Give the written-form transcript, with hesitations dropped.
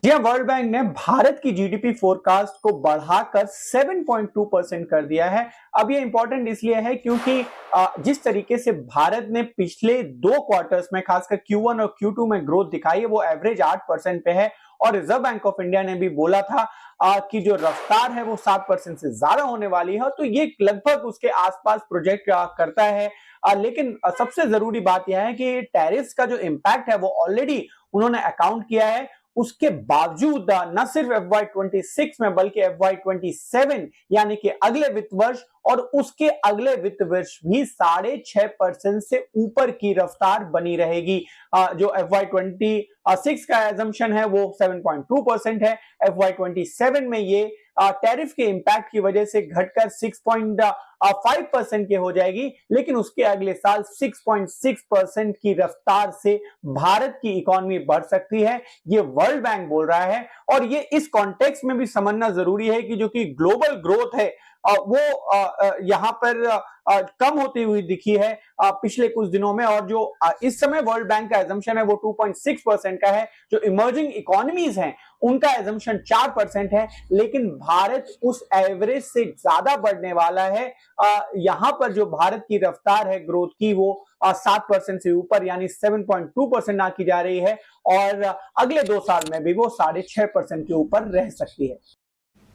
जी हाँ, world bank ने भारत की जीडीपी फोरकास्ट को बढ़ाकर 7.2% कर दिया है। अब ये इंपॉर्टेंट इसलिए है क्योंकि जिस तरीके से भारत ने पिछले 2 क्वार्टर्स में खासकर Q1 और Q2 में ग्रोथ दिखाई है वो एवरेज 8% पे है और रिजर्व बैंक ऑफ इंडिया ने भी बोला था कि जो रफ्तार है वो 7% से ज्यादा होने वाली है, तो ये लगभग उसके आसपास प्रोजेक्ट करता है। लेकिन सबसे जरूरी बात यह है कि टैरिफ्स का जो इंपैक्ट है वो ऑलरेडी उन्होंने अकाउंट किया है। उसके बावजूद न सिर्फ FY26 में बल्कि FY27 यानी कि अगले वित्त वर्ष और उसके अगले वित्त वर्ष भी 6.5% से ऊपर की रफ्तार बनी रहेगी। जो FY26 का एजम्पशन है वो 7.2% है। FY27 में ये टैरिफ के इंपैक्ट की वजह से घटकर 6.5% के हो जाएगी, लेकिन उसके अगले साल 6.6% की रफ्तार से भारत की इकोनॉमी बढ़ सकती है, ये वर्ल्ड बैंक बोल रहा है। और ये इस कॉन्टेक्स्ट में भी समझना जरूरी है कि जो कि ग्लोबल ग्रोथ है वो यहां पर कम होती हुई दिखी है पिछले कुछ दिनों में, और जो इस समय वर्ल्ड बैंक का एजम्पशन है वो 2.6% का है। जो इमर्जिंग इकोनॉमीज हैं उनका एजम्पशन 4% है, लेकिन भारत उस एवरेज से ज्यादा बढ़ने वाला है। यहां पर जो भारत की रफ्तार है ग्रोथ की वो 7% से ऊपर यानी 7.2% ना की जा रही है और अगले 2 साल में भी वो 6.5% के ऊपर रह सकती है।